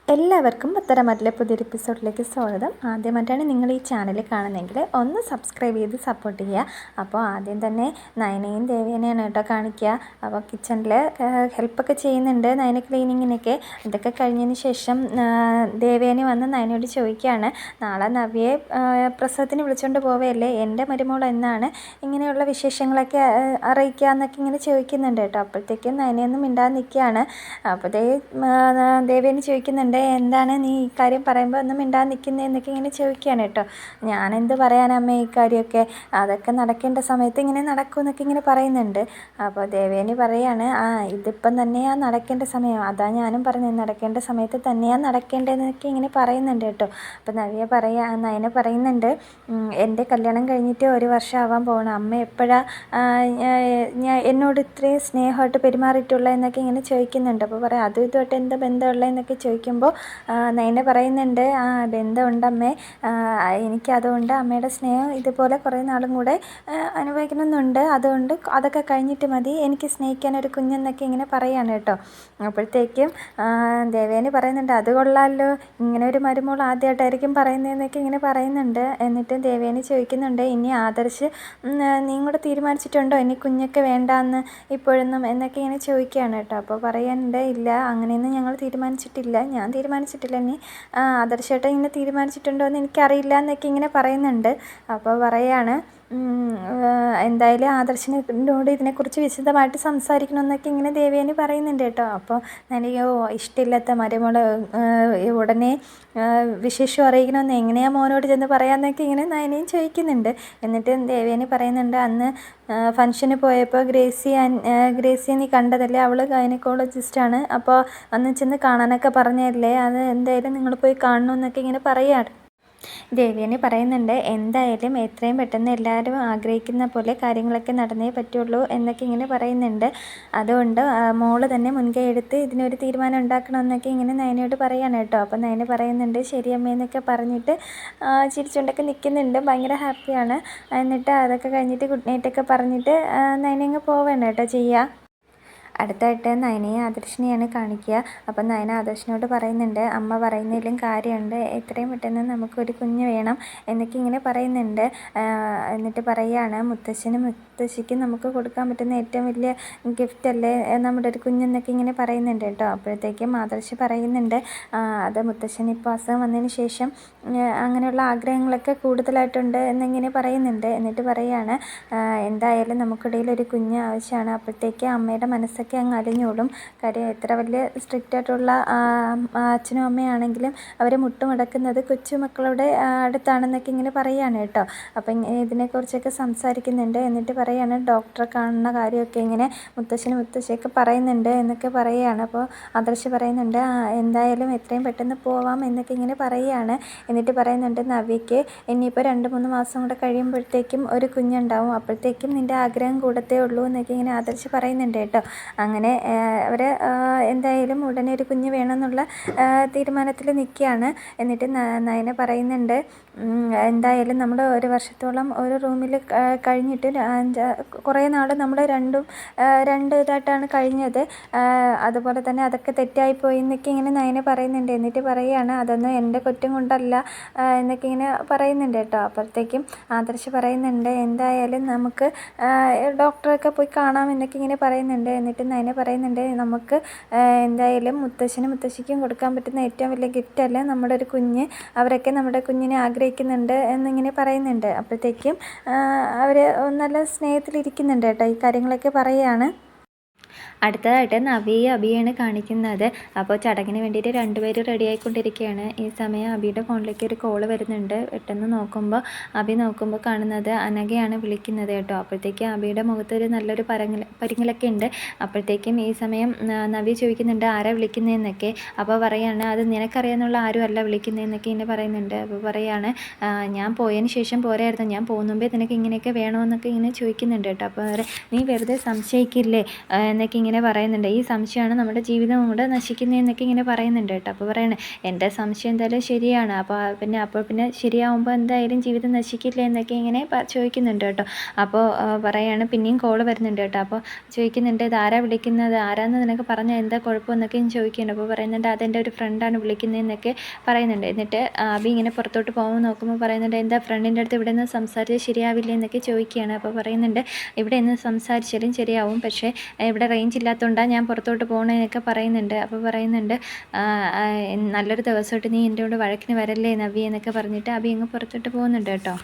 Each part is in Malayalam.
എല്ലാവർക്കും ഉത്തരമറ്റിലെ പുതിയൊരു എപ്പിസോഡിലേക്ക് സ്വാഗതം. ആദ്യമായിട്ടാണ് നിങ്ങൾ ഈ ചാനൽ കാണുന്നതെങ്കിൽ ഒന്ന് സബ്സ്ക്രൈബ് ചെയ്ത് സപ്പോർട്ട് ചെയ്യുക. അപ്പോൾ ആദ്യം തന്നെ നയനയും ദേവേനെയാണ് കേട്ടോ കാണിക്കുക. അപ്പോൾ കിച്ചണിൽ ഹെൽപ്പൊക്കെ ചെയ്യുന്നുണ്ട് നയന ക്ലീനിങ്ങിനൊക്കെ. ഇതൊക്കെ കഴിഞ്ഞതിന് ശേഷം ദേവേനെ വന്ന് നയനയോട് ചോദിക്കുകയാണ്, നാളെ നവ്യയെ പ്രസവത്തിന് വിളിച്ചുകൊണ്ട് പോവുകയല്ലേ, എൻ്റെ മരുമോൾ എന്നാണ് ഇങ്ങനെയുള്ള വിശേഷങ്ങളൊക്കെ അറിയിക്കുക എന്നൊക്കെ ഇങ്ങനെ ചോദിക്കുന്നുണ്ട് കേട്ടോ. അപ്പോഴത്തേക്കും നയനയൊന്നും മിണ്ടാതെ നിൽക്കുകയാണ്. അപ്പോൾ ദേവേനെ ചോദിക്കുന്നുണ്ട്, എന്താണ് നീ ഈ കാര്യം പറയുമ്പോൾ ഒന്നും മിണ്ടാതെ നിൽക്കുന്നത് എന്നൊക്കെ ഇങ്ങനെ ചോദിക്കുകയാണ് കേട്ടോ. ഞാനെന്ത് പറയാനമ്മേ, ഈ കാര്യമൊക്കെ അതൊക്കെ നടക്കേണ്ട സമയത്ത് ഇങ്ങനെ നടക്കും എന്നൊക്കെ ഇങ്ങനെ പറയുന്നുണ്ട്. അപ്പോൾ ദേവേനി പറയാണ്, ഇതിപ്പം തന്നെയാണ് നടക്കേണ്ട സമയം, അതാ ഞാനും പറഞ്ഞത്, നടക്കേണ്ട സമയത്ത് തന്നെയാണ് നടക്കേണ്ടതെന്നൊക്കെ ഇങ്ങനെ പറയുന്നുണ്ട് കേട്ടോ. അപ്പോൾ നയന പറയുന്നുണ്ട്, എൻ്റെ കല്യാണം കഴിഞ്ഞിട്ട് 1 വർഷം ആവാൻ പോകണം, അമ്മ എപ്പോഴാണ് എന്നോട് ഇത്രയും സ്നേഹമായിട്ട് പെരുമാറിയിട്ടുള്ള എന്നൊക്കെ ഇങ്ങനെ ചോദിക്കുന്നുണ്ട്. അപ്പോൾ പറയാം, അതും ഇതുമായിട്ട് എന്താ ബന്ധമുള്ളതെന്നൊക്കെ ചോദിക്കുമ്പോൾ നയന പറയുന്നുണ്ട്, ബന്ധമുണ്ടമ്മേ, എനിക്കതുകൊണ്ട് അമ്മയുടെ സ്നേഹം ഇതുപോലെ കുറേ നാളും കൂടെ അനുഭവിക്കണമെന്നുണ്ട്, അതുകൊണ്ട് അതൊക്കെ കഴിഞ്ഞിട്ട് മതി എനിക്ക് സ്നേഹിക്കാൻ ഒരു കുഞ്ഞെന്നൊക്കെ ഇങ്ങനെ പറയാണ് കേട്ടോ. അപ്പോഴത്തേക്കും ദേവേനി പറയുന്നുണ്ട്, അത് കൊള്ളാമല്ലോ, ഇങ്ങനെ ഒരു മരുമോൾ ആദ്യമായിട്ടായിരിക്കും പറയുന്നതെന്നൊക്കെ ഇങ്ങനെ പറയുന്നുണ്ട്. എന്നിട്ട് ദേവേനി ചോദിക്കുന്നുണ്ട്, ഇനി ആദർശ് നീ കൂടെ തീരുമാനിച്ചിട്ടുണ്ടോ ഇനി കുഞ്ഞൊക്കെ വേണ്ടാന്ന് ഇപ്പോഴൊന്നും എന്നൊക്കെ ഇങ്ങനെ ചോദിക്കുകയാണ് കേട്ടോ. അപ്പോൾ പറയാനുണ്ട്, ഇല്ല അങ്ങനെയൊന്നും ഞങ്ങൾ തീരുമാനിച്ചിട്ടില്ല, ഞാൻ തീരുമാനിച്ചിട്ടില്ല, ഇനി ആദർശേട്ടൻ ഇങ്ങനെ തീരുമാനിച്ചിട്ടുണ്ടോ എന്ന് എനിക്കറിയില്ല എന്നൊക്കെ ഇങ്ങനെ പറയുന്നുണ്ട്. അപ്പോൾ പറയാണ്, എന്തായാലും ആദർശിനോട് ഇതിനെക്കുറിച്ച് വിശദമായിട്ട് സംസാരിക്കണമെന്നൊക്കെ ഇങ്ങനെ ദേവേനി പറയുന്നുണ്ട് കേട്ടോ. അപ്പോൾ എനിക്ക് ഇഷ്ടമില്ലാത്ത മരുമോൾ ഉടനെ വിശേഷം അറിയിക്കണമെന്ന് എങ്ങനെയാണ് മോനോട് ചെന്ന് പറയാമെന്നൊക്കെ ഇങ്ങനെ നയനയും ചോദിക്കുന്നുണ്ട്. എന്നിട്ട് ദേവേനി പറയുന്നുണ്ട്, അന്ന് ഫംഗ്ഷന് പോയപ്പോൾ ഗ്രേസിയെ നീ കണ്ടതല്ലേ, അവൾ ഗൈനക്കോളജിസ്റ്റാണ്, അപ്പോൾ അന്ന് ചെന്ന് കാണാനൊക്കെ പറഞ്ഞതല്ലേ, അത് എന്തായാലും നിങ്ങൾ പോയി കാണണമെന്നൊക്കെ ഇങ്ങനെ പറയുകയാണ്. ദേവേനി പറയുന്നുണ്ട്, എന്തായാലും എത്രയും പെട്ടെന്ന് എല്ലാവരും ആഗ്രഹിക്കുന്ന പോലെ കാര്യങ്ങളൊക്കെ നടന്നേ പറ്റുള്ളൂ എന്നൊക്കെ ഇങ്ങനെ പറയുന്നുണ്ട്. അതുകൊണ്ട് മോള് തന്നെ മുൻകൈ എടുത്ത് ഇതിനൊരു തീരുമാനം ഉണ്ടാക്കണമെന്നൊക്കെ ഇങ്ങനെ നയനയോട് പറയാണ് കേട്ടോ. അപ്പോൾ നയന പറയുന്നുണ്ട്, ശരി അമ്മയെന്നൊക്കെ പറഞ്ഞിട്ട് ചിരിച്ചുകൊണ്ടൊക്കെ നിൽക്കുന്നുണ്ട്, ഭയങ്കര ഹാപ്പിയാണ്. എന്നിട്ട് അതൊക്കെ കഴിഞ്ഞിട്ട് ഗുഡ് നൈറ്റൊക്കെ പറഞ്ഞിട്ട് നയന അങ്ങ് പോവേണ്ട കേട്ടോ ചെയ്യുക. അടുത്തായിട്ട് നയനയെ ആദർശിനെയാണ് കാണിക്കുക. അപ്പം നയന ആദർശിനോട് പറയുന്നുണ്ട്, അമ്മ പറയുന്നതിലും കാര്യമുണ്ട്, എത്രയും പെട്ടെന്ന് നമുക്കൊരു കുഞ്ഞ് വേണം എന്നൊക്കെ ഇങ്ങനെ പറയുന്നുണ്ട്. എന്നിട്ട് പറയുകയാണ്, മുത്തശ്ശനും മുത്തശ്ശിക്കും നമുക്ക് കൊടുക്കാൻ പറ്റുന്ന ഏറ്റവും വലിയ ഗിഫ്റ്റല്ലേ നമ്മുടെ ഒരു കുഞ്ഞെന്നൊക്കെ ഇങ്ങനെ പറയുന്നുണ്ട് കേട്ടോ. അപ്പോഴത്തേക്കും ആദർശ് പറയുന്നുണ്ട്, അത് മുത്തശ്ശൻ ഇപ്പോൾ അസുഖം വന്നതിന് ശേഷം അങ്ങനെയുള്ള ആഗ്രഹങ്ങളൊക്കെ കൂടുതലായിട്ടുണ്ട് എന്നിങ്ങനെ പറയുന്നുണ്ട്. എന്നിട്ട് പറയുകയാണ്, എന്തായാലും നമുക്കിടയിൽ ഒരു കുഞ്ഞ് ആവശ്യമാണ്, അപ്പോഴത്തേക്ക് അമ്മയുടെ മനസ്സൊക്കെ അങ്ങ് അലിഞ്ഞോളും. കാര്യം എത്ര വലിയ സ്ട്രിക്റ്റ് ആയിട്ടുള്ള അച്ഛനും അമ്മയാണെങ്കിലും അവർ മുട്ടുമടക്കുന്നത് കൊച്ചുമക്കളുടെ അടുത്താണെന്നൊക്കെ ഇങ്ങനെ പറയുകയാണ് കേട്ടോ. അപ്പം ഇതിനെക്കുറിച്ചൊക്കെ സംസാരിക്കുന്നുണ്ട്. എന്നിട്ട് പറയുകയാണ്, ഡോക്ടറെ കാണുന്ന കാര്യമൊക്കെ ഇങ്ങനെ മുത്തശ്ശിയൊക്കെ പറയുന്നുണ്ട് എന്നൊക്കെ പറയുകയാണ്. അപ്പോൾ ആദർശ് പറയുന്നുണ്ട്, എന്തായാലും എത്രയും പെട്ടെന്ന് പോവാം എന്നൊക്കെ ഇങ്ങനെ പറയുകയാണ്. എന്നിട്ട് പറയുന്നുണ്ട്, നവ്യയ്ക്ക് ഇനിയിപ്പോൾ 2-3 മാസം കൂടെ കഴിയുമ്പോഴത്തേക്കും ഒരു കുഞ്ഞുണ്ടാവും, അപ്പോഴത്തേക്കും നിൻ്റെ ആഗ്രഹം കൂടത്തേ ഉള്ളൂ എന്നൊക്കെ ഇങ്ങനെ ആദർശ് പറയുന്നുണ്ട് കേട്ടോ. അങ്ങനെ അവർ എന്തായാലും ഉടനെ ഒരു കുഞ്ഞ് വേണമെന്നുള്ള തീരുമാനത്തിൽ നിൽക്കുകയാണ്. എന്നിട്ട് നയന പറയുന്നുണ്ട്, എന്തായാലും നമ്മൾ 1 വർഷത്തോളം ഒരു റൂമിൽ കഴിഞ്ഞിട്ട് കുറേ നാൾ നമ്മൾ രണ്ട് ഇതായിട്ടാണ് കഴിഞ്ഞത്, അതുപോലെ തന്നെ അതൊക്കെ തെറ്റായിപ്പോയി എന്നൊക്കെ ഇങ്ങനെ നയന പറയുന്നുണ്ട്. എന്നിട്ട് പറയുകയാണ്, അതൊന്നും എൻ്റെ കുറ്റം കൊണ്ടല്ല എന്നൊക്കെ ഇങ്ങനെ പറയുന്നുണ്ട് കേട്ടോ. അപ്പോഴത്തേക്കും ആദർശ് പറയുന്നുണ്ട്, എന്തായാലും നമുക്ക് ഡോക്ടറൊക്കെ പോയി കാണാം എന്നൊക്കെ ഇങ്ങനെ പറയുന്നുണ്ട്. എന്നിട്ട് നയന പറയുന്നുണ്ട്, നമുക്ക് എന്തായാലും മുത്തശ്ശനും മുത്തശ്ശിക്കും കൊടുക്കാൻ പറ്റുന്ന ഏറ്റവും വലിയ ഗിഫ്റ്റല്ലേ നമ്മുടെ ഒരു കുഞ്ഞ്, അവരൊക്കെ നമ്മുടെ കുഞ്ഞിനെ ആഗ്രഹിക്കുന്നുണ്ട് എന്നിങ്ങനെ പറയുന്നുണ്ട്. അപ്പോഴത്തേക്കും അവർ നല്ല സ്നേഹത്തിലിരിക്കുന്നുണ്ട് കേട്ടോ, ഈ കാര്യങ്ങളൊക്കെ പറയുകയാണ്. അടുത്തതായിട്ട് നവിയെ അബിയാണ് കാണിക്കുന്നത്. അപ്പോൾ ചടങ്ങിന് വേണ്ടിയിട്ട് 2 പേരും റെഡി ആയിക്കൊണ്ടിരിക്കുകയാണ്. ഈ സമയം അബിയുടെ ഫോണിലേക്ക് ഒരു കോള് വരുന്നുണ്ട്. പെട്ടെന്ന് അബി നോക്കുമ്പോൾ കാണുന്നത് അനഘയാണ് വിളിക്കുന്നത് കേട്ടോ. അപ്പോഴത്തേക്കും അബിയുടെ മുഖത്ത് ഒരു നല്ലൊരു പരിങ്ങലൊക്കെ ഉണ്ട്. അപ്പോഴത്തേക്കും ഈ സമയം നവി ചോദിക്കുന്നുണ്ട്, ആരാ വിളിക്കുന്നതെന്നൊക്കെ. അപ്പോൾ പറയാണ്, അത് നിനക്കറിയാന്നുള്ള ആരും അല്ല വിളിക്കുന്നതെന്നൊക്കെ ഇങ്ങനെ പറയുന്നുണ്ട്. അപ്പോൾ പറയാണ്, ഞാൻ പോയതിന് ശേഷം പോരായിരുന്നു, ഞാൻ പോകുന്നുമ്പേ നിനക്ക് ഇങ്ങനെയൊക്കെ വേണമെന്നൊക്കെ ഇങ്ങനെ ചോദിക്കുന്നുണ്ട് കേട്ടോ. അപ്പോൾ നീ വെറുതെ സംശയിക്കില്ലേ എന്നൊക്കെ ഇങ്ങനെ ഇങ്ങനെ പറയുന്നുണ്ട്, ഈ സംശയമാണ് നമ്മുടെ ജീവിതം കൂടെ നശിക്കുന്നതെന്നൊക്കെ ഇങ്ങനെ പറയുന്നുണ്ട് കേട്ടോ. അപ്പോൾ പറയണേ എൻ്റെ സംശയം എന്തായാലും ശരിയാണ്, അപ്പോൾ പിന്നെ ശരിയാവുമ്പോൾ എന്തായാലും ജീവിതം നശിക്കില്ലേ എന്നൊക്കെ ഇങ്ങനെ ചോദിക്കുന്നുണ്ട് കേട്ടോ. അപ്പോൾ പറയാണ് പിന്നെയും കോള് വരുന്നുണ്ട് കേട്ടോ. അപ്പോൾ ചോദിക്കുന്നുണ്ട്, ഇത് ആരാ വിളിക്കുന്നത്, ആരാന്ന് നിനക്ക് പറഞ്ഞാൽ എന്താ കുഴപ്പമെന്നൊക്കെ ചോദിക്കുന്നുണ്ട്. അപ്പോൾ പറയുന്നുണ്ട്, അതെൻ്റെ ഒരു ഫ്രണ്ടാണ് വിളിക്കുന്നതെന്നൊക്കെ പറയുന്നുണ്ട്. എന്നിട്ട് അബി ഇങ്ങനെ പുറത്തോട്ട് പോകുമ്പോൾ നോക്കുമ്പോൾ പറയുന്നുണ്ട്, എന്താ ഫ്രണ്ടിൻ്റെ അടുത്ത് ഇവിടെ നിന്ന് സംസാരിച്ചാൽ ശരിയാവില്ലേ എന്നൊക്കെ ചോദിക്കുകയാണ്. അപ്പോൾ പറയുന്നുണ്ട്, ഇവിടെ നിന്ന് സംസാരിച്ചാലും ശരിയാവും, പക്ഷേ ഇവിടെ റേഞ്ച് ഇല്ലാത്തതുകൊണ്ടാണ് ഞാൻ പുറത്തോട്ട് പോകണമെന്നൊക്കെ പറയുന്നുണ്ട്. അപ്പോൾ പറയുന്നുണ്ട്, നല്ലൊരു ദിവസമായിട്ട് നീ എൻ്റെ കൂടെ വഴക്കിന് വരല്ലേ നവ്യ എന്നൊക്കെ പറഞ്ഞിട്ട് അബി അങ്ങ് പുറത്തോട്ട് പോകുന്നുണ്ട് കേട്ടോ.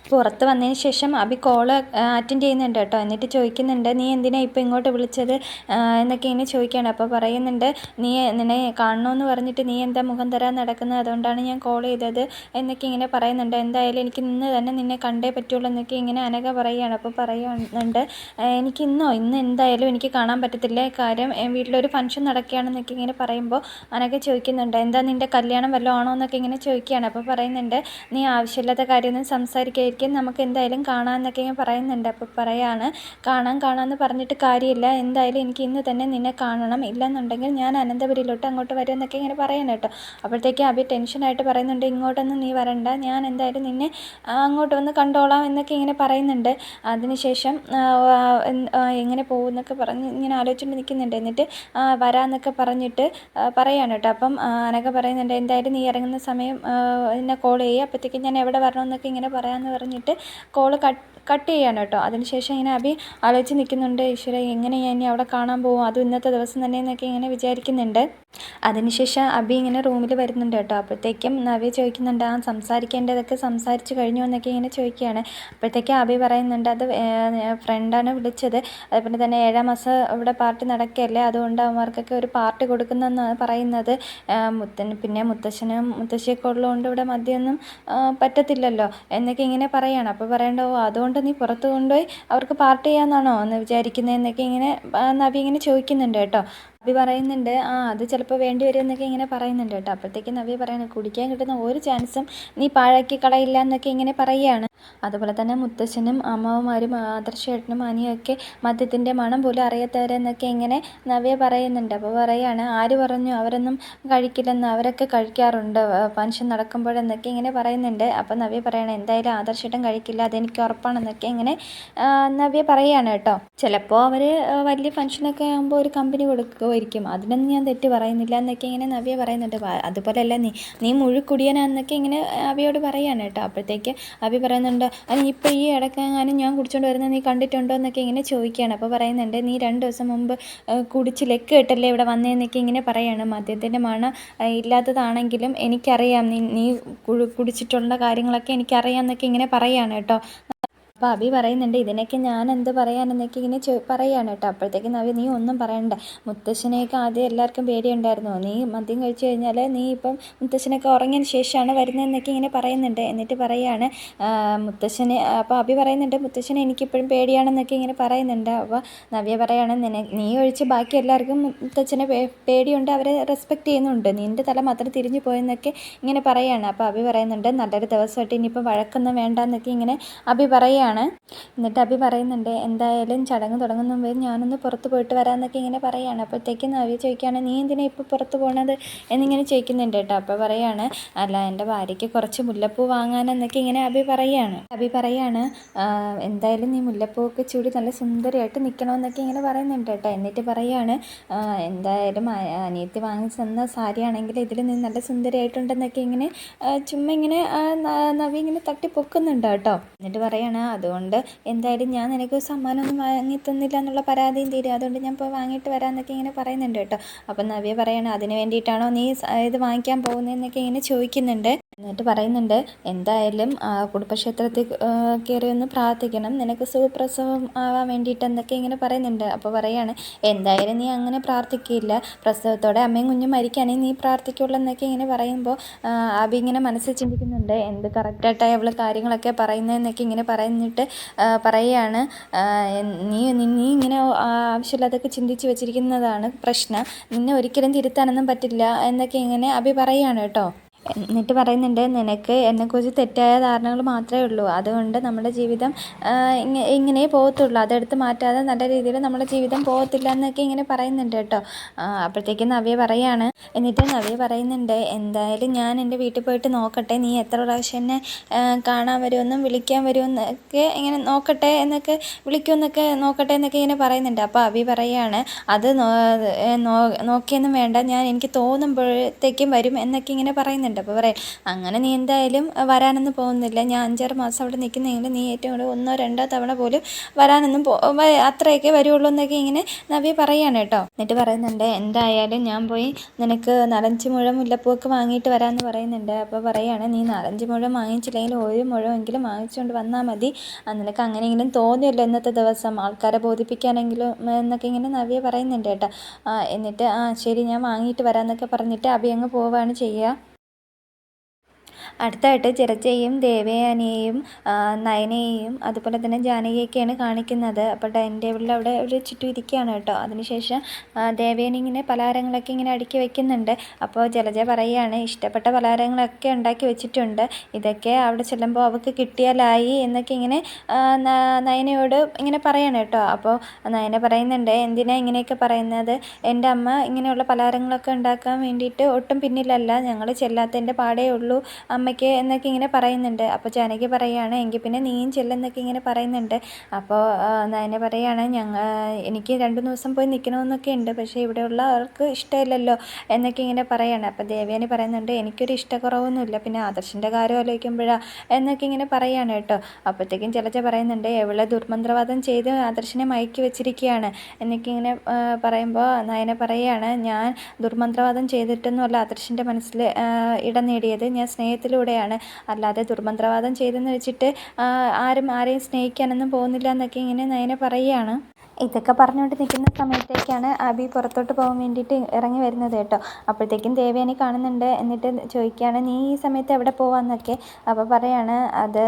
പുറത്ത് വന്നതിന് ശേഷം അബി കോള് അറ്റൻഡ് ചെയ്യുന്നുണ്ട് കേട്ടോ. എന്നിട്ട് ചോദിക്കുന്നുണ്ട്, നീ എന്തിനാ ഇപ്പോൾ ഇങ്ങോട്ട് വിളിച്ചത് എന്നൊക്കെ ഇങ്ങനെ ചോദിക്കുകയാണ്. അപ്പോൾ പറയുന്നുണ്ട്, നിന്നെ കാണണമെന്ന് പറഞ്ഞിട്ട് നീ എന്താ മുഖം തരാൻ നടക്കുന്നത്, അതുകൊണ്ടാണ് ഞാൻ കോൾ ചെയ്തത് എന്നൊക്കെ ഇങ്ങനെ പറയുന്നുണ്ട്. എന്തായാലും എനിക്ക് ഇന്ന് തന്നെ നിന്നെ കണ്ടേ പറ്റുള്ളൂ എന്നൊക്കെ ഇങ്ങനെ അനഘ പറയുകയാണ്. അപ്പോൾ പറയുന്നുണ്ട്, ഇന്ന് എന്തായാലും എനിക്ക് കാണാൻ പറ്റത്തില്ല, കാര്യം വീട്ടിലൊരു ഫംഗ്ഷൻ നടക്കുകയാണെന്നൊക്കെ ഇങ്ങനെ പറയുമ്പോൾ അനഘ ചോദിക്കുന്നുണ്ട്, എന്താ നിൻ്റെ കല്യാണം വല്ലതും ആണോ എന്നൊക്കെ ഇങ്ങനെ ചോദിക്കുകയാണ്. അപ്പോൾ പറയുന്നുണ്ട്, നീ ആവശ്യമില്ലാത്ത കാര്യമൊന്നും സംസാരിക്കായിരിക്കും, നമുക്ക് എന്തായാലും കാണാമെന്നൊക്കെ ഞാൻ പറയുന്നുണ്ട്. അപ്പോൾ പറയാണ്, കാണാമെന്ന് പറഞ്ഞിട്ട് കാര്യമില്ല, എന്തായാലും എനിക്ക് ഇന്ന് തന്നെ നിന്നെ കാണണം, ഇല്ലെന്നുണ്ടെങ്കിൽ ഞാൻ അനന്തപുരിയിലോട്ട് അങ്ങോട്ട് വരും എന്നൊക്കെ ഇങ്ങനെ പറയണം കേട്ടോ. അപ്പോഴത്തേക്ക് അബി ടെൻഷനായിട്ട് പറയുന്നുണ്ട്, ഇങ്ങോട്ടൊന്നും നീ വരണ്ട, ഞാൻ എന്തായാലും നിന്നെ അങ്ങോട്ട് വന്ന് കണ്ടോളാം എന്നൊക്കെ ഇങ്ങനെ പറയുന്നുണ്ട്. അതിനുശേഷം എങ്ങനെ പോകും എന്നൊക്കെ പറഞ്ഞ് ഇങ്ങനെ ആലോചിച്ചുകൊണ്ട് നിൽക്കുന്നുണ്ട്. എന്നിട്ട് വരാമെന്നൊക്കെ പറഞ്ഞിട്ട് പറയാണ് കേട്ടോ. അപ്പം അനഘ പറയുന്നുണ്ട്, എന്തായാലും നീ ഇറങ്ങുന്ന സമയം എന്നെ കോൾ ചെയ്യുക, അപ്പോഴത്തേക്കും ഞാൻ എവിടെ വരണമെന്നൊക്കെ ഇങ്ങനെ പറയാമെന്ന് പറഞ്ഞിട്ട് കോള് കട്ട് ചെയ്യാണ് കേട്ടോ. അതിനുശേഷം ഇങ്ങനെ അബി ആലോചിച്ച് നിൽക്കുന്നുണ്ട്, ഈശ്വര എങ്ങനെ ഞാൻ ഇനി അവിടെ കാണാൻ പോകും, അതും ഇന്നത്തെ ദിവസം തന്നെ എന്നൊക്കെ ഇങ്ങനെ വിചാരിക്കുന്നുണ്ട്. അതിനുശേഷം അബി ഇങ്ങനെ റൂമിൽ വരുന്നുണ്ട് കേട്ടോ. അപ്പോഴത്തേക്കും നവ്യ ചോദിക്കുന്നുണ്ട്, സംസാരിക്കേണ്ടതൊക്കെ സംസാരിച്ച് കഴിഞ്ഞു എന്നൊക്കെ ഇങ്ങനെ ചോദിക്കുകയാണ്. അപ്പോഴത്തേക്കും അബി പറയുന്നുണ്ട്, അത് ഫ്രണ്ടാണ് വിളിച്ചത്, അതുപോലെ തന്നെ 7-ാം മാസം ഇവിടെ പാർട്ടി നടക്കുകയല്ലേ, അതുകൊണ്ട് അവന്മാർക്കൊക്കെ ഒരു പാർട്ടി കൊടുക്കുന്നെന്നാണ് പറയുന്നത്. പിന്നെ മുത്തശ്ശനും മുത്തശ്ശിയൊക്കെ ഉള്ളതുകൊണ്ട് ഇവിടെ മദ്യമൊന്നും പറ്റത്തില്ലല്ലോ എന്നൊക്കെ ഇങ്ങനെ പറയുകയാണ്. അപ്പോൾ പറയേണ്ട, അതുകൊണ്ട് നീ പുറത്ത് കൊണ്ടുപോയി അവർക്ക് പാർട്ടി ചെയ്യാമെന്നാണോ എന്ന് വിചാരിക്കുന്നതെന്നൊക്കെ ഇങ്ങനെ നവ്യ ഇങ്ങനെ ചോദിക്കുന്നുണ്ട് കേട്ടോ. നവ്യ പറയുന്നുണ്ട്, അത് ചിലപ്പോൾ വേണ്ടി വരും എന്നൊക്കെ ഇങ്ങനെ പറയുന്നുണ്ട് കേട്ടോ. അപ്പോഴത്തേക്ക് നവ്യ പറയുന്നത്, കുടിക്കാൻ കിട്ടുന്ന ഒരു ചാൻസും നീ പാഴാക്കി കളയില്ല എന്നൊക്കെ ഇങ്ങനെ പറയുകയാണ്. അതുപോലെ തന്നെ മുത്തശ്ശനും അമ്മാവന്മാരും ആദർശേട്ടനും അനിയൊക്കെ മദ്യത്തിൻ്റെ മണം പോലും അറിയാത്തവരെന്നൊക്കെ ഇങ്ങനെ നവ്യ പറയുന്നുണ്ട്. അപ്പോൾ പറയുകയാണ്, ആര് പറഞ്ഞു അവരൊന്നും കഴിക്കില്ലെന്ന്, അവരൊക്കെ കഴിക്കാറുണ്ട് ഫംഗ്ഷൻ നടക്കുമ്പോഴെന്നൊക്കെ ഇങ്ങനെ പറയുന്നുണ്ട്. അപ്പോൾ നവ്യ പറയണം, എന്തായാലും ആദർശേട്ടൻ കഴിക്കില്ല, അതെനിക്ക് ഉറപ്പാണെന്നൊക്കെ ഇങ്ങനെ നവ്യ പറയുകയാണ് കേട്ടോ. ചിലപ്പോൾ അവർ വലിയ ഫംഗ്ഷനൊക്കെ ആകുമ്പോൾ ഒരു കമ്പനി കൊടുക്കുമായിരിക്കും, അതിനൊന്നും ഞാൻ തെറ്റ് പറയുന്നില്ല എന്നൊക്കെ ഇങ്ങനെ നവ്യ പറയുന്നുണ്ട്. അതുപോലെയല്ല നീ മുഴുക്കുടിയനാന്നൊക്കെ ഇങ്ങനെ അവിയോട് പറയുകയാണ് കേട്ടോ. അപ്പോഴത്തേക്ക് അബി പറയുന്നുണ്ട്, ഇപ്പോൾ ഈ ഇടയ്ക്കെങ്ങാനും ഞാൻ കുടിച്ചുകൊണ്ട് വരുന്നത് നീ കണ്ടിട്ടുണ്ടോ എന്നൊക്കെ ഇങ്ങനെ ചോദിക്കുകയാണ്. അപ്പോൾ പറയുന്നുണ്ട്, നീ 2 ദിവസം മുമ്പ് കുടിച്ച് ലെക്ക് കെട്ടല്ലേ ഇവിടെ വന്നതെന്നൊക്കെ ഇങ്ങനെ പറയുകയാണ്. മദ്യത്തിൻ്റെ മണം ഇല്ലാത്തതാണെങ്കിലും എനിക്കറിയാം, നീ കുടിച്ചിട്ടുള്ള കാര്യങ്ങളൊക്കെ എനിക്കറിയാം എന്നൊക്കെ ഇങ്ങനെ പറയുകയാണ് കേട്ടോ. അപ്പോൾ അബി പറയുന്നുണ്ട്, ഇതിനൊക്കെ ഞാൻ എന്ത് പറയാനെന്നൊക്കെ ഇങ്ങനെ പറയുകയാണ് കേട്ടോ. അപ്പോഴത്തേക്കും നവ്യ, നീ ഒന്നും പറയണ്ട, മുത്തശ്ശനെയൊക്കെ ആദ്യം എല്ലാവർക്കും പേടിയുണ്ടായിരുന്നു, നീ മദ്യം കഴിച്ചു കഴിഞ്ഞാൽ നീ ഇപ്പം മുത്തശ്ശനൊക്കെ ഉറങ്ങിയതിന് ശേഷമാണ് വരുന്നതെന്നൊക്കെ ഇങ്ങനെ പറയുന്നുണ്ട്. എന്നിട്ട് പറയുകയാണ് മുത്തശ്ശനെ, അപ്പോൾ അബി പറയുന്നുണ്ട്, മുത്തശ്ശനെ എനിക്കിപ്പോഴും പേടിയാണെന്നൊക്കെ ഇങ്ങനെ പറയുന്നുണ്ട്. അപ്പോൾ നവ്യ പറയാണ്, നീ ഒഴിച്ച് ബാക്കി എല്ലാവർക്കും മുത്തച്ഛനെ പേടിയുണ്ട്, അവരെ റെസ്പെക്റ്റ് ചെയ്യുന്നുണ്ട്, നിൻ്റെ തല മാത്രം തിരിഞ്ഞു പോയെന്നൊക്കെ ഇങ്ങനെ പറയുകയാണ്. അപ്പോൾ അബി പറയുന്നുണ്ട്, നല്ലൊരു ദിവസമായിട്ട് ഇനിയിപ്പോൾ വഴക്കൊന്നും വേണ്ട എന്നൊക്കെ ഇങ്ങനെ അബി പറയുകയാണ്. എന്നിട്ട് അബി പറയുന്നുണ്ട്, എന്തായാലും ചടങ്ങ് തുടങ്ങുന്ന മുമ്പ് ഞാനൊന്ന് പുറത്ത് പോയിട്ട് വരാമെന്നൊക്കെ ഇങ്ങനെ പറയുകയാണ്. അപ്പോഴത്തേക്കും നവ്യ ചോദിക്കുകയാണ്, നീ എന്തിനാണ് ഇപ്പോൾ പുറത്ത് പോകണത് എന്നിങ്ങനെ ചോദിക്കുന്നുണ്ട് കേട്ടോ. അപ്പോൾ പറയുകയാണ്, അല്ല എൻ്റെ ഭാര്യയ്ക്ക് കുറച്ച് മുല്ലപ്പൂ വാങ്ങാനെന്നൊക്കെ ഇങ്ങനെ അബി പറയുകയാണ്, എന്തായാലും നീ മുല്ലപ്പൂവൊക്കെ ചൂടി നല്ല സുന്ദരിയായിട്ട് നിൽക്കണമെന്നൊക്കെ ഇങ്ങനെ പറയുന്നുണ്ട് കേട്ടോ. എന്നിട്ട് പറയുകയാണ്, എന്തായാലും അനിയത്തി വാങ്ങിച്ച് തന്ന സാരിയാണെങ്കിൽ ഇതിൽ നീ നല്ല സുന്ദരിയായിട്ടുണ്ടെന്നൊക്കെ ഇങ്ങനെ ചുമ്മാ ഇങ്ങനെ നവ്യ ഇങ്ങനെ തട്ടി പൊക്കുന്നുണ്ട് കേട്ടോ. എന്നിട്ട് പറയുകയാണ്, അതുകൊണ്ട് എന്തായാലും ഞാൻ നിനക്ക് സമ്മാനമൊന്നും വാങ്ങി തന്നില്ല എന്നുള്ള പരാതിയും തീരും, അതുകൊണ്ട് ഞാൻ പോയി വാങ്ങിയിട്ട് വരാമെന്നൊക്കെ ഇങ്ങനെ പറയുന്നുണ്ട് കേട്ടോ. അപ്പം നവ്യ പറയണം, അതിന് വേണ്ടിയിട്ടാണോ നീ ഇത് വാങ്ങിക്കാൻ പോകുന്നതെന്നൊക്കെ ഇങ്ങനെ ചോദിക്കുന്നുണ്ട്. എന്നിട്ട് പറയുന്നുണ്ട്, എന്തായാലും കുടുംബക്ഷേത്രത്തിൽ കയറി ഒന്ന് പ്രാർത്ഥിക്കണം, നിനക്ക് സുഖപ്രസവം ആവാൻ വേണ്ടിയിട്ടെന്നൊക്കെ ഇങ്ങനെ പറയുന്നുണ്ട്. അപ്പോൾ പറയാണ്, എന്തായാലും നീ അങ്ങനെ പ്രാർത്ഥിക്കില്ല, പ്രസവത്തോടെ അമ്മയും കുഞ്ഞും മരിക്കുകയാണെങ്കിൽ നീ പ്രാർത്ഥിക്കുള്ളൂ എന്നൊക്കെ ഇങ്ങനെ പറയുമ്പോൾ അബി ഇങ്ങനെ മനസ്സിൽ ചിന്തിക്കുന്നുണ്ട്, എന്ത് കറക്റ്റായിട്ടാണ് അവൾ കാര്യങ്ങളൊക്കെ പറയുന്നതെന്നൊക്കെ ഇങ്ങനെ പറഞ്ഞിട്ട് പറയുകയാണ്, നീ ഇങ്ങനെ ആവശ്യമില്ലാതൊക്കെ ചിന്തിച്ച് വെച്ചിരിക്കുന്നതാണ് പ്രശ്നം, നിന്നെ ഒരിക്കലും തിരുത്താനൊന്നും പറ്റില്ല എന്നൊക്കെ ഇങ്ങനെ അബി പറയുകയാണ് കേട്ടോ. എന്നിട്ട് പറയുന്നുണ്ട്, നിനക്ക് എന്നെക്കുറിച്ച് തെറ്റായ ധാരണകൾ മാത്രമേ ഉള്ളൂ, അതുകൊണ്ട് നമ്മുടെ ജീവിതം ഇങ്ങനെ പോകത്തുള്ളൂ, അതെടുത്ത് മാറ്റാതെ നല്ല രീതിയിൽ നമ്മുടെ ജീവിതം പോകത്തില്ല എന്നൊക്കെ ഇങ്ങനെ പറയുന്നുണ്ട് കേട്ടോ. അപ്പോഴത്തേക്കും നവ്യ പറയാണ്, എന്നിട്ട് നവ്യ പറയുന്നുണ്ട്, എന്തായാലും ഞാൻ എൻ്റെ വീട്ടിൽ പോയിട്ട് നോക്കട്ടെ, നീ എത്ര പ്രാവശ്യം എന്നെ കാണാൻ വരുമെന്നും വിളിക്കാൻ വരുമെന്നൊക്കെ ഇങ്ങനെ നോക്കട്ടെ എന്നൊക്കെ, വിളിക്കുമെന്നൊക്കെ നോക്കട്ടെ എന്നൊക്കെ ഇങ്ങനെ പറയുന്നുണ്ട്. അപ്പോൾ അഭി പറയാണ്, അത് നോക്കിയൊന്നും വേണ്ട, എനിക്ക് തോന്നുമ്പോഴത്തേക്കും വരും എന്നൊക്കെ ഇങ്ങനെ പറയുന്നുണ്ട്. അപ്പോൾ പറയാം, അങ്ങനെ നീ എന്തായാലും വരാനൊന്നും പോകുന്നില്ല, ഞാൻ 5-6 മാസം അവിടെ നിൽക്കുന്നെങ്കിൽ നീ ഏറ്റവും കൂടുതൽ 1-2 തവണ പോലും വരാനൊന്നും അത്രയൊക്കെ വരുള്ളൂ എന്നൊക്കെ ഇങ്ങനെ നവ്യ പറയാണ് കേട്ടോ. എന്നിട്ട് പറയുന്നുണ്ട്, എന്തായാലും ഞാൻ പോയി നിനക്ക് 4-5 മുഴം മുല്ലപ്പൂവൊക്കെ വാങ്ങിയിട്ട് വരാമെന്ന് പറയുന്നുണ്ട്. അപ്പോൾ പറയാണ്, നീ 4-5 മുഴം വാങ്ങിച്ചില്ലെങ്കിൽ 1 മുഴമെങ്കിലും വാങ്ങിച്ചുകൊണ്ട് വന്നാൽ മതി, നിനക്ക് അങ്ങനെയെങ്കിലും തോന്നിയല്ലോ ഇന്നത്തെ ദിവസം ആൾക്കാരെ ബോധിപ്പിക്കാനെങ്കിലും എന്നൊക്കെ ഇങ്ങനെ നവ്യ പറയുന്നുണ്ട് കേട്ടോ. എന്നിട്ട് ശരി ഞാൻ വാങ്ങിയിട്ട് വരാമെന്നൊക്കെ പറഞ്ഞിട്ട് അഭി അങ്ങ് പോവുകയാണ് ചെയ്യുക. അടുത്തായിട്ട് ചിരച്ചയും ദേവയാനിയെയും നയനയെയും അതുപോലെ തന്നെ ജാനകിയൊക്കെയാണ് കാണിക്കുന്നത്. അപ്പോൾ ഡൈനിങ് ടേബിളിൽ അവിടെ ഒരു ചുറ്റും ഇരിക്കുകയാണ് കേട്ടോ. അതിനുശേഷം ദേവയാനി ഇങ്ങനെ പലഹാരങ്ങളൊക്കെ ഇങ്ങനെ അടുക്കി വെക്കുന്നുണ്ട്. അപ്പോൾ ജലജ പറയുകയാണ്, ഇഷ്ടപ്പെട്ട പലഹാരങ്ങളൊക്കെ ഉണ്ടാക്കി വെച്ചിട്ടുണ്ട്, ഇതൊക്കെ അവിടെ ചെല്ലുമ്പോൾ അവൾക്ക് കിട്ടിയാലായി എന്നൊക്കെ ഇങ്ങനെ നയനയോട് ഇങ്ങനെ പറയാണ് കേട്ടോ. അപ്പോൾ നയന പറയുന്നുണ്ട്, എന്തിനാ ഇങ്ങനെയൊക്കെ പറയുന്നത്, എൻ്റെ അമ്മ ഇങ്ങനെയുള്ള പലഹാരങ്ങളൊക്കെ ഉണ്ടാക്കാൻ വേണ്ടിയിട്ട് ഒട്ടും പിന്നിലല്ല, ഞങ്ങൾ ചെല്ലാത്തതിൻ്റെ പാടേ ഉള്ളൂ അമ്മയ്ക്ക് എന്നൊക്കെ ഇങ്ങനെ പറയുന്നുണ്ട്. അപ്പോൾ ജാനകി പറയുകയാണ്, എങ്കിൽ പിന്നെ നീയും ചെല്ലെന്നൊക്കെ ഇങ്ങനെ പറയുന്നുണ്ട്. അപ്പോൾ നയന പറയുകയാണ്, എനിക്ക് 2 ദിവസം പോയി നിൽക്കണമെന്നൊക്കെ ഉണ്ട്, പക്ഷേ ഇവിടെയുള്ളവർക്ക് ഇഷ്ടമില്ലല്ലോ എന്നൊക്കെ ഇങ്ങനെ പറയുകയാണ്. അപ്പോൾ ദേവയാനി പറയുന്നുണ്ട്, എനിക്കൊരു ഇഷ്ടക്കുറവൊന്നുമില്ല, പിന്നെ ആദർശിൻ്റെ കാര്യം ആലോചിക്കുമ്പോഴാണ് എന്നൊക്കെ ഇങ്ങനെ പറയുകയാണ് കേട്ടോ. അപ്പോഴത്തേക്കും ജലജ പറയുന്നുണ്ട്, എവളെ ദുർമന്ത്രവാദം ചെയ്ത് ആദർശിനെ മയക്കി വെച്ചിരിക്കുകയാണ് എന്നൊക്കെ ഇങ്ങനെ പറയുമ്പോൾ നയന പറയുകയാണ്, ഞാൻ ദുർമന്ത്രവാദം ചെയ്തിട്ടൊന്നുമല്ല ആദർശിൻ്റെ മനസ്സിൽ ഇടം നേടിയത്, ഞാൻ സ്നേഹത്തിലൂടെയാണ്, അല്ലാതെ ദുർമന്ത്രവാദം ചെയ്തെന്ന് വെച്ചിട്ട് ആരെയും സ്നേഹിക്കാനൊന്നും പോകുന്നില്ല എന്നൊക്കെ ഇങ്ങനെ നയന പറയുകയാണ്. ഇതൊക്കെ പറഞ്ഞുകൊണ്ട് നിൽക്കുന്ന സമയത്തേക്കാണ് അഭി പുറത്തോട്ട് പോകാൻ വേണ്ടിയിട്ട് ഇറങ്ങി വരുന്നത് കേട്ടോ. അപ്പോഴത്തേക്കും ദേവയാനി കാണുന്നുണ്ട്. എന്നിട്ട് ചോദിക്കുകയാണ്, നീ ഈ സമയത്ത് എവിടെ പോവാന്നൊക്കെ. അപ്പോൾ പറയാണ്, അത്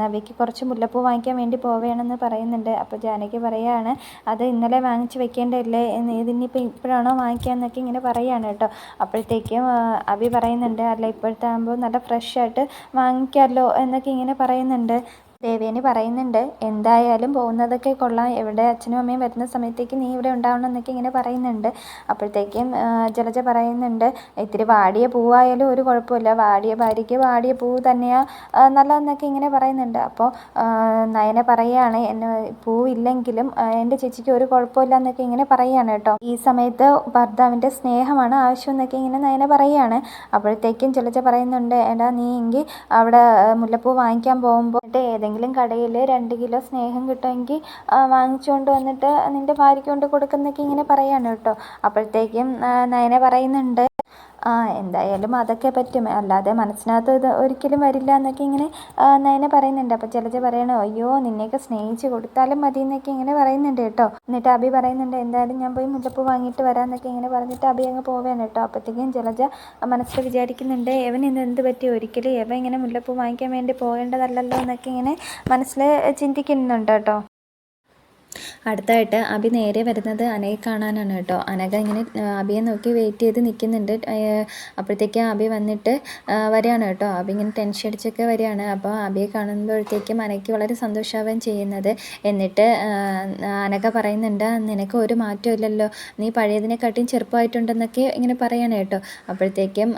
നവ്യയ്ക്ക് കുറച്ച് മുല്ലപ്പൂ വാങ്ങിക്കാൻ വേണ്ടി പോവുകയാണെന്ന് പറയുന്നുണ്ട്. അപ്പോൾ ജാനകി പറയുകയാണ്, അത് ഇന്നലെ വാങ്ങിച്ച് വെക്കേണ്ടതല്ലേ, ഇതിനിപ്പോൾ ഇപ്പോഴാണോ വാങ്ങിക്കാമെന്നൊക്കെ ഇങ്ങനെ പറയുകയാണ് കേട്ടോ. അപ്പോഴത്തേക്കും അഭി പറയുന്നുണ്ട്, അല്ല ഇപ്പോഴത്തെ ആകുമ്പോൾ നല്ല ഫ്രഷ് ആയിട്ട് വാങ്ങിക്കാമല്ലോ എന്നൊക്കെ ഇങ്ങനെ പറയുന്നുണ്ട്. ദേവയാനി പറയുന്നുണ്ട്, എന്തായാലും പോകുന്നതൊക്കെ കൊള്ളാം, എവിടെ അച്ഛനും അമ്മയും വരുന്ന സമയത്തേക്ക് നീ ഇവിടെ ഉണ്ടാവണം എന്നൊക്കെ ഇങ്ങനെ പറയുന്നുണ്ട്. അപ്പോഴത്തേക്കും ജലജ പറയുന്നുണ്ട്, ഇത്തിരി വാടിയ പൂവായാലും ഒരു കുഴപ്പമില്ല, വാടിയ ഭാര്യയ്ക്ക് വാടിയ പൂവ് തന്നെയാണ് നല്ലതെന്നൊക്കെ ഇങ്ങനെ പറയുന്നുണ്ട്. അപ്പോൾ നയന പറയുകയാണ്, എന്നെ പൂവില്ലെങ്കിലും എൻ്റെ ചേച്ചിക്ക് ഒരു കുഴപ്പമില്ല എന്നൊക്കെ ഇങ്ങനെ പറയുകയാണ് കേട്ടോ. ഈ സമയത്ത് ഭർത്താവിൻ്റെ സ്നേഹമാണ് ആവശ്യം എന്നൊക്കെ ഇങ്ങനെ നയന പറയുകയാണ്. അപ്പോഴത്തേക്കും ജലജ പറയുന്നുണ്ട്, എടാ നീ എങ്കിൽ അവിടെ മുല്ലപ്പൂ വാങ്ങിക്കാൻ പോകുമ്പോൾ ഏതെങ്കിലും കടയിൽ 2 കിലോ സ്നേഹം കിട്ടുമെങ്കിൽ വാങ്ങിച്ചുകൊണ്ട് വന്നിട്ട് നിൻ്റെ ഭാര്യയ്ക്ക് കൊണ്ട് കൊടുക്കുന്നൊക്കെ ഇങ്ങനെ പറയാണ് കേട്ടോ. അപ്പോഴത്തേക്കും നയന പറയുന്നുണ്ട്, എന്തായാലും അതൊക്കെ പറ്റും, അല്ലാതെ മനസ്സിനകത്ത് ഇത് ഒരിക്കലും വരില്ല എന്നൊക്കെ ഇങ്ങനെ നയന പറയുന്നുണ്ട്. അപ്പോൾ ജലജ പറയണോ, അയ്യോ നിന്നെയൊക്കെ സ്നേഹിച്ച് കൊടുത്താലും മതി എന്നൊക്കെ ഇങ്ങനെ പറയുന്നുണ്ട് കേട്ടോ. എന്നിട്ട് അഭി പറയുന്നുണ്ട്, എന്തായാലും ഞാൻ പോയി മുല്ലപ്പൂ വാങ്ങിയിട്ട് വരാമെന്നൊക്കെ ഇങ്ങനെ പറഞ്ഞിട്ട് അഭി അങ്ങ് പോവുകയാണ് കേട്ടോ. അപ്പോഴത്തേക്കും ജലജ മനസ്സിൽ വിചാരിക്കുന്നുണ്ട്, എവൻ ഇന്ന് എന്ത് പറ്റി, ഒരിക്കലും എവൻ ഇങ്ങനെ മുല്ലപ്പൂ വാങ്ങിക്കാൻ വേണ്ടി പോകേണ്ടതല്ലല്ലോ എന്നൊക്കെ ഇങ്ങനെ മനസ്സിൽ ചിന്തിക്കുന്നുണ്ട് കേട്ടോ. അടുത്തായിട്ട് അഭി നേരെ വരുന്നത് അനയെ കാണാനാണ് കേട്ടോ. അനഘ ഇങ്ങനെ അഭിയെ നോക്കി വെയിറ്റ് ചെയ്ത് നിൽക്കുന്നുണ്ട്. അപ്പോഴത്തേക്കും അഭി വന്നിട്ട് വരികയാണ് കേട്ടോ. അഭി ഇങ്ങനെ ടെൻഷൻ അടിച്ചൊക്കെ വരികയാണ്. അപ്പോൾ അഭിയെ കാണുമ്പോഴത്തേക്കും അനയ്ക്ക് വളരെ സന്തോഷമാവുകയും ചെയ്യുന്നത്. എന്നിട്ട് അനഘ പറയുന്നുണ്ട്, നിനക്ക് ഒരു മാറ്റവും ഇല്ലല്ലോ, നീ പഴയതിനെക്കാട്ടിയും ചെറുപ്പമായിട്ടുണ്ടെന്നൊക്കെ ഇങ്ങനെ പറയാണ് കേട്ടോ. അപ്പോഴത്തേക്കും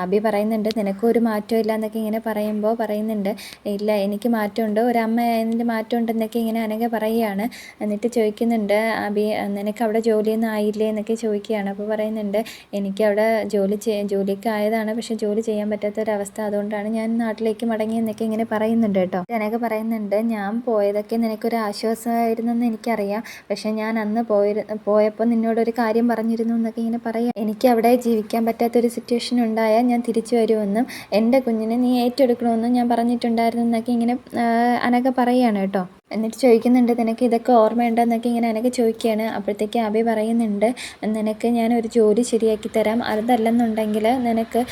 അഭി പറയുന്നുണ്ട്, നിനക്കും ഒരു മാറ്റവും ഇല്ല എന്നൊക്കെ ഇങ്ങനെ പറയുന്നുണ്ട്, ഇല്ല എനിക്ക് മാറ്റമുണ്ട്, ഒരമ്മ അതിൻ്റെ മാറ്റമുണ്ടെന്നൊക്കെ ഇങ്ങനെ അനഘ പറയുകയാണ്. എന്നിട്ട് ചോദിക്കുന്നുണ്ട്, അഭി നിനക്ക് അവിടെ ജോലിയൊന്നും ആയില്ലേ എന്നൊക്കെ ചോദിക്കുകയാണ്. അപ്പോൾ പറയുന്നുണ്ട്, എനിക്കവിടെ ജോലിയൊക്കെ ആയതാണ്, പക്ഷേ ജോലി ചെയ്യാൻ പറ്റാത്തൊരവസ്ഥ, അതുകൊണ്ടാണ് ഞാൻ നാട്ടിലേക്ക് മടങ്ങിയെന്നൊക്കെ ഇങ്ങനെ പറയുന്നുണ്ട് കേട്ടോ. അനഘ പറയുന്നുണ്ട്, ഞാൻ പോയതൊക്കെ നിനക്കൊരു ആശ്വാസമായിരുന്നെന്ന് എനിക്കറിയാം, പക്ഷേ ഞാൻ അന്ന് പോയപ്പോൾ നിന്നോടൊരു കാര്യം പറഞ്ഞിരുന്നു എന്നൊക്കെ ഇങ്ങനെ പറയാം. എനിക്ക് അവിടെ ജീവിക്കാൻ പറ്റാത്തൊരു സിറ്റുവേഷൻ ഉണ്ടായാൽ ഞാൻ തിരിച്ചു വരുമെന്നും എൻ്റെ കുഞ്ഞിനെ നീ ഏറ്റെടുക്കണമെന്നും ഞാൻ പറഞ്ഞിട്ടുണ്ടായിരുന്നു എന്നൊക്കെ ഇങ്ങനെ അനഘ പറയുകയാണ് കേട്ടോ. എന്നിട്ട് ചോദിക്കുന്നുണ്ട് നിനക്ക് ഇതൊക്കെ ഓർമ്മയുണ്ടെന്നൊക്കെ ഇങ്ങനെ അനഘ ചോദിക്കുകയാണ്. അപ്പോഴത്തേക്ക് അഭി പറയുന്നുണ്ട് നിനക്ക് ഞാനൊരു ജോലി ശരിയാക്കി തരാം, അതല്ലെന്നുണ്ടെങ്കിൽ നിനക്ക്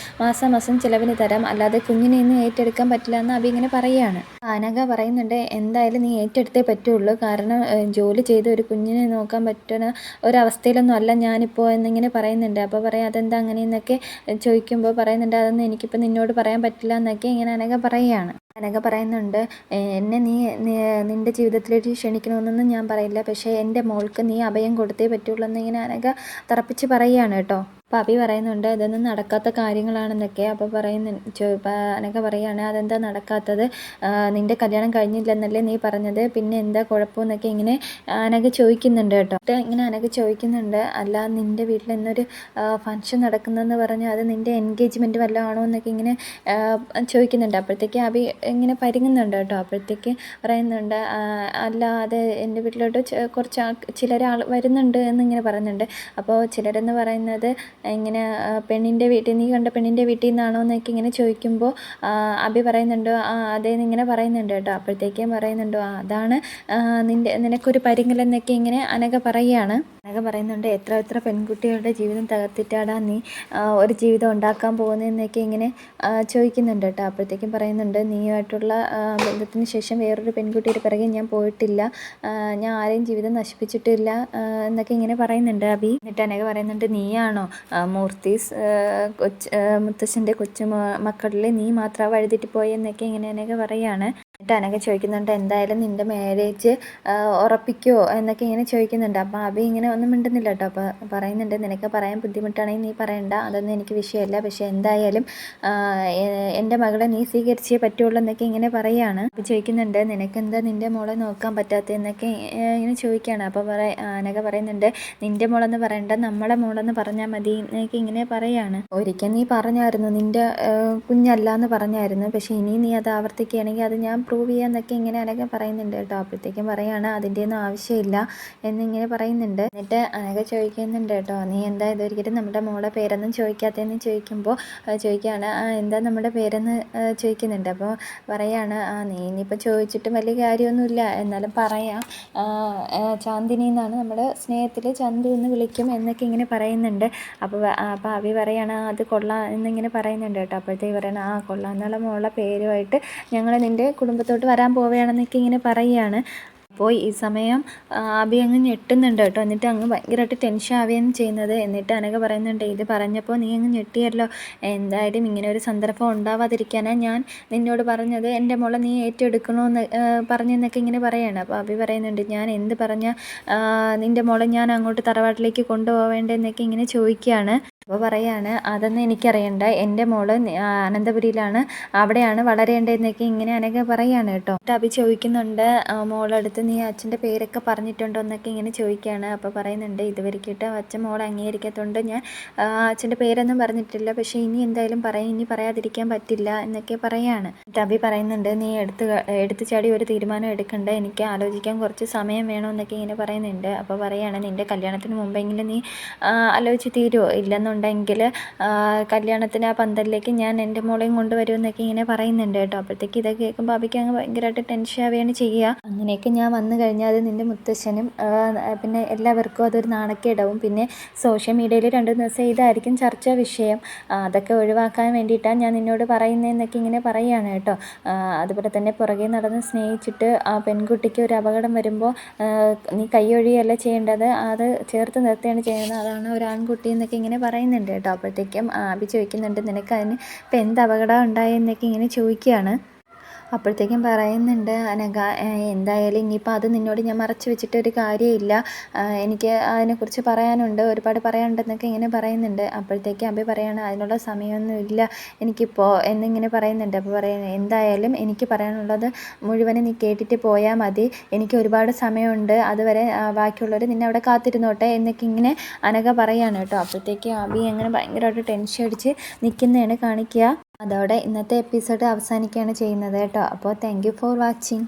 മാസം ചിലവിന് തരാം, അല്ലാതെ കുഞ്ഞിനെ ഇന്ന് ഏറ്റെടുക്കാൻ പറ്റില്ല എന്ന് അഭി ഇങ്ങനെ പറയുകയാണ്. അനഘ പറയുന്നുണ്ട് എന്തായാലും നീ ഏറ്റെടുത്തേ പറ്റുള്ളൂ, കാരണം ജോലി ചെയ്ത് ഒരു കുഞ്ഞിനെ നോക്കാൻ പറ്റുന്ന ഒരവസ്ഥയിലൊന്നും അല്ല ഞാനിപ്പോൾ എന്നിങ്ങനെ പറയുന്നുണ്ട്. അപ്പോൾ പറയാം അതെന്താ അങ്ങനെയെന്നൊക്കെ ചോദിക്കുമ്പോൾ പറയുന്നുണ്ട് അതൊന്നും എനിക്കിപ്പോൾ നിന്നോട് പറയാൻ പറ്റില്ല എന്നൊക്കെ ഇങ്ങനെ അനഘ പറയുകയാണ്. അനഘ പറയുന്നുണ്ട് എന്നെ നീ നിൻ്റെ ജീവിതത്തിലേക്ക് ക്ഷണിക്കണമെന്നൊന്നും ഞാൻ പറയില്ല, പക്ഷേ എൻ്റെ മോൾക്ക് നീ അഭയം കൊടുത്തേ പറ്റുള്ളൂ എന്നിങ്ങനെ അനഘ തറപ്പിച്ച് പറയുകയാണ് കേട്ടോ. അപ്പോൾ അഭി പറയുന്നുണ്ട് ഇതൊന്നും നടക്കാത്ത കാര്യങ്ങളാണെന്നൊക്കെ. അപ്പോൾ അനഘ പറയുകയാണ് അതെന്താ നടക്കാത്തത്, നിൻ്റെ കല്യാണം കഴിഞ്ഞില്ലെന്നല്ലേ നീ പറഞ്ഞത്, പിന്നെ എന്താ കുഴപ്പമെന്നൊക്കെ ഇങ്ങനെ അനഘ ചോദിക്കുന്നുണ്ട് കേട്ടോ. ഇങ്ങനെ അനഘ ചോദിക്കുന്നുണ്ട് അല്ല നിൻ്റെ വീട്ടിൽ ഇന്നൊരു ഫംഗ്ഷൻ നടക്കുന്നതെന്ന് പറഞ്ഞ് അത് നിൻ്റെ എൻഗേജ്മെൻറ്റ് വല്ലതും ആണോ എന്നൊക്കെ ഇങ്ങനെ ചോദിക്കുന്നുണ്ട്. അപ്പോഴത്തേക്ക് അഭി ഇങ്ങനെ പരിങ്ങുന്നുണ്ട് കേട്ടോ. അപ്പോഴത്തേക്ക് പറയുന്നുണ്ട് അല്ല അത് എൻ്റെ വീട്ടിലോട്ട് കുറച്ച് ചിലരാൾ വരുന്നുണ്ട് എന്നിങ്ങനെ പറയുന്നുണ്ട്. അപ്പോൾ ചിലരെന്ന് പറയുന്നത് ഇങ്ങനെ പെണ്ണിൻ്റെ വീട്ടിൽ നീ കണ്ട പെണ്ണിൻ്റെ വീട്ടിൽ നിന്നാണോ എന്നൊക്കെ ഇങ്ങനെ ചോദിക്കുമ്പോൾ അഭി പറയുന്നുണ്ട് അതേന്ന് ഇങ്ങനെ പറയുന്നുണ്ട് കേട്ടോ. അപ്പോഴത്തേക്കും പറയുന്നുണ്ട് അതാണ് നിനക്കൊരു പരിങ്ങലെന്നൊക്കെ ഇങ്ങനെ അനഘ പറയുകയാണ്. അനഘ പറയുന്നുണ്ട് എത്ര പെൺകുട്ടികളുടെ ജീവിതം തകർത്തിട്ടാടാ നീ ഒരു ജീവിതം ഉണ്ടാക്കാൻ പോകുന്നതെന്നൊക്കെ ഇങ്ങനെ ചോദിക്കുന്നുണ്ട് കേട്ടോ. അപ്പോഴത്തേക്കും പറയുന്നുണ്ട് നീയുമായിട്ടുള്ള ബന്ധത്തിന് ശേഷം വേറൊരു പെൺകുട്ടിയുടെ പിറകെ ഞാൻ പോയിട്ടില്ല, ഞാൻ ആരെയും ജീവിതം നശിപ്പിച്ചിട്ടില്ല എന്നൊക്കെ ഇങ്ങനെ പറയുന്നുണ്ട് അഭി. എന്നിട്ട് അനഘ പറയുന്നുണ്ട് നീയാണോ മൂർത്തീസ് മുത്തശ്ശൻ്റെ മക്കളിൽ നീ മാത്രം വഴിതെറ്റിപ്പോയി എന്നൊക്കെ ഇങ്ങനെ അനഘ പറയുകയാണ്. എന്നിട്ട് അനഘ ചോദിക്കുന്നുണ്ട് എന്തായാലും നിൻ്റെ മാരേജ് ഉറപ്പിക്കുമോ എന്നൊക്കെ ഇങ്ങനെ ചോദിക്കുന്നുണ്ട്. അപ്പോൾ അഭി ഇങ്ങനെ ഒന്നും മിണ്ടുന്നില്ല കേട്ടോ. അപ്പോൾ പറയുന്നുണ്ട് നിനക്ക് പറയാൻ ബുദ്ധിമുട്ടാണെങ്കിൽ നീ പറയണ്ട, അതൊന്നും എനിക്ക് വിഷയമല്ല, പക്ഷേ എന്തായാലും എൻ്റെ മകളെ നീ സ്വീകരിച്ചേ പറ്റുള്ളൂ എന്നൊക്കെ ഇങ്ങനെ പറയുകയാണ്. അപ്പോൾ ചോദിക്കുന്നുണ്ട് നിനക്കെന്താ നിൻ്റെ മോളെ നോക്കാൻ പറ്റാത്തതെന്നൊക്കെ ഇങ്ങനെ ചോദിക്കുകയാണ്. അപ്പോൾ അനഘ പറയുന്നുണ്ട് നിൻ്റെ മോളെന്ന് പറയണ്ട നമ്മളെ മോളെന്ന് പറഞ്ഞാൽ മതി എന്നൊക്കെ ഇങ്ങനെ പറയുകയാണ്. ഒരിക്കൽ നീ പറഞ്ഞായിരുന്നു നിൻ്റെ കുഞ്ഞല്ല എന്ന് പറഞ്ഞായിരുന്നു, പക്ഷേ ഇനി നീ അത് ആവർത്തിക്കുകയാണെങ്കിൽ അത് ഞാൻ പ്രൂവ് ചെയ്യാന്നൊക്കെ ഇങ്ങനെ അനഘ പറയുന്നുണ്ട് കേട്ടോ. അപ്പോഴത്തേക്കും പറയുകയാണ് അതിൻ്റെ ഒന്നും ആവശ്യമില്ല എന്നിങ്ങനെ പറയുന്നുണ്ട്. എന്നിട്ട് അനഘ ചോദിക്കുന്നുണ്ട് കേട്ടോ നീ എന്താ ഇതൊരിക്കലും നമ്മുടെ മോളെ പേരൊന്നും ചോദിക്കാത്തതെന്ന് ചോദിക്കുമ്പോൾ ചോദിക്കുകയാണ് എന്താ നമ്മുടെ പേരെന്ന് ചോദിക്കുന്നുണ്ട്. അപ്പോൾ പറയുകയാണ് നീ ഇനിയിപ്പോൾ ചോദിച്ചിട്ടും വലിയ കാര്യമൊന്നുമില്ല, എന്നാലും പറയാം, ചാന്ദിനി എന്നാണ് നമ്മുടെ സ്നേഹത്തിൽ ചന്തു എന്ന് വിളിക്കും എന്നൊക്കെ ഇങ്ങനെ പറയുന്നുണ്ട്. അപ്പോൾ അഭി പറയുകയാണ് അത് കൊള്ളാം എന്നിങ്ങനെ പറയുന്നുണ്ട് കേട്ടോ. അപ്പോഴത്തേക്ക് പറയണം കൊള്ളാം എന്നുള്ള മോളുടെ പേരുമായിട്ട് ഞങ്ങൾ നിൻ്റെ കുടുംബത്തോട്ട് വരാൻ പോവുകയാണെന്നൊക്കെ ഇങ്ങനെ പറയുകയാണ്. അപ്പോൾ ഈ സമയം അഭി അങ്ങ് ഞെട്ടുന്നുണ്ട് കേട്ടോ. എന്നിട്ട് അങ്ങ് ഭയങ്കരമായിട്ട് ടെൻഷൻ ആവുകയാണ് ചെയ്യുന്നത്. എന്നിട്ട് അനഘ പറയുന്നുണ്ട് ഇത് പറഞ്ഞപ്പോൾ നീ അങ്ങ് ഞെട്ടിയല്ലോ, എന്തായാലും ഇങ്ങനെ ഒരു സന്ദർഭം ഉണ്ടാവാതിരിക്കാനാണ് ഞാൻ നിന്നോട് പറഞ്ഞത്, എൻ്റെ മോളെ നീ ഏറ്റെടുക്കണമെന്ന് പറഞ്ഞെന്നൊക്കെ ഇങ്ങനെ പറയുകയാണ്. അപ്പോൾ അഭി പറയുന്നുണ്ട് ഞാൻ എന്ത് പറഞ്ഞാൽ നിൻ്റെ മോളെ ഞാൻ അങ്ങോട്ട് തറവാട്ടിലേക്ക് കൊണ്ടുപോവേണ്ടതെന്നൊക്കെ ഇങ്ങനെ ചോദിക്കുകയാണ്. അപ്പോൾ പറയാണ് അതൊന്നും എനിക്കറിയണ്ട, എൻ്റെ മോള് അനന്തപുരിയിലാണ്, അവിടെയാണ് വളരേണ്ടതെന്നൊക്കെ ഇങ്ങനെ അനഘ പറയാണ് കേട്ടോ. എന്നിട്ട് അഭി ചോദിക്കുന്നുണ്ട് മോളടുത്ത് നീ അച്ഛൻ്റെ പേരൊക്കെ പറഞ്ഞിട്ടുണ്ടോ എന്നൊക്കെ ഇങ്ങനെ ചോദിക്കുകയാണ്. അപ്പോൾ പറയുന്നുണ്ട് ഇതുവരെക്കിട്ട് അച്ഛൻ മോളെ അംഗീകരിക്കാത്തതുകൊണ്ട് ഞാൻ അച്ഛൻ്റെ പേരൊന്നും പറഞ്ഞിട്ടില്ല, പക്ഷേ ഇനി എന്തായാലും ഇനി പറയാതിരിക്കാൻ പറ്റില്ല എന്നൊക്കെ പറയാണ്. എന്നിട്ട് അഭി പറയുന്നുണ്ട് നീ എടുത്തു ചാടി ഒരു തീരുമാനം എടുക്കണ്ട, എനിക്ക് ആലോചിക്കാൻ കുറച്ച് സമയം വേണമെന്നൊക്കെ ഇങ്ങനെ പറയുന്നുണ്ട്. അപ്പോൾ പറയാണ് നിൻ്റെ കല്യാണത്തിന് മുമ്പെങ്കിലും നീ ആലോചിച്ച് തീരുമോ, ഇല്ലെന്നുണ്ടെങ്കിൽ കല്യാണത്തിന് ആ പന്തലിലേക്ക് ഞാൻ എൻ്റെ മോളെയും കൊണ്ടുവരുമെന്നൊക്കെ ഇങ്ങനെ പറയുന്നുണ്ട് കേട്ടോ. അപ്പോഴത്തേക്ക് ഇതൊക്കെ കേൾക്കുമ്പോൾ അഭിക്ക് അങ്ങ് ഭയങ്കരമായിട്ട് ടെൻഷൻ ആവുകയാണ് ചെയ്യുക. അങ്ങനെയൊക്കെ ഞാൻ വന്നു കഴിഞ്ഞാൽ അത് നിൻ്റെ മുത്തശ്ശനും പിന്നെ എല്ലാവർക്കും അതൊരു നാണക്കേടാവും, പിന്നെ സോഷ്യൽ മീഡിയയിൽ 2 ദിവസം ഇതായിരിക്കും ചർച്ചാ വിഷയം, അതൊക്കെ ഒഴിവാക്കാൻ വേണ്ടിയിട്ടാണ് ഞാൻ നിന്നോട് പറയുന്നതെന്നൊക്കെ ഇങ്ങനെ പറയുകയാണ് കേട്ടോ. അതുപോലെ തന്നെ പുറകെ നടന്ന് സ്നേഹിച്ചിട്ട് ആ പെൺകുട്ടിക്ക് ഒരു അപകടം വരുമ്പോൾ നീ കൈയൊഴിയല്ല ചെയ്യേണ്ടത്, അത് ചേർത്ത് നിർത്തുകയാണ് ചെയ്യുന്നത്, അതാണ് ഒരു ആൺകുട്ടി എന്നൊക്കെ ഇങ്ങനെ പറയുന്നുണ്ട് കേട്ടോ. അപ്പോഴത്തേക്കും അഭി ചോദിക്കുന്നുണ്ട് നിനക്ക് അതിന് ഇപ്പം എന്ത് അപകടം ഉണ്ടായെന്നൊക്കെ ഇങ്ങനെ ചോദിക്കുകയാണ്. അപ്പോഴത്തേക്കും പറയുന്നുണ്ട് അനഘ എന്തായാലും ഇനിയിപ്പോൾ അത് നിന്നോട് ഞാൻ മറച്ചു വെച്ചിട്ടൊരു കാര്യമില്ല, എനിക്ക് അതിനെക്കുറിച്ച് പറയാനുണ്ട്, ഒരുപാട് പറയാനുണ്ടെന്നൊക്കെ ഇങ്ങനെ പറയുന്നുണ്ട്. അപ്പോഴത്തേക്കും അഭി പറയാണ് അതിനുള്ള സമയമൊന്നുമില്ല എനിക്കിപ്പോൾ എന്നിങ്ങനെ പറയുന്നുണ്ട്. അപ്പോൾ പറയുന്നത് എന്തായാലും എനിക്ക് പറയാനുള്ളത് മുഴുവനും നീ കേട്ടിട്ട് പോയാൽ മതി, എനിക്ക് ഒരുപാട് സമയമുണ്ട്, അതുവരെ ബാക്കിയുള്ളവർ നിന്നെ അവിടെ കാത്തിരുന്നോട്ടെ എന്നൊക്കെ ഇങ്ങനെ അനഘ പറയാണ് കേട്ടോ. അപ്പോഴത്തേക്കും അഭി അങ്ങനെ ഭയങ്കരമായിട്ട് ടെൻഷൻ അടിച്ച് നിൽക്കുന്നതാണ് കാണിക്കുക. അതോടെ ഇന്നത്തെ എപ്പിസോഡ് അവസാനിക്കുകയാണ് ചെയ്യുന്നത് കേട്ടോ. അപ്പോൾ താങ്ക് യു ഫോർ വാച്ചിങ്.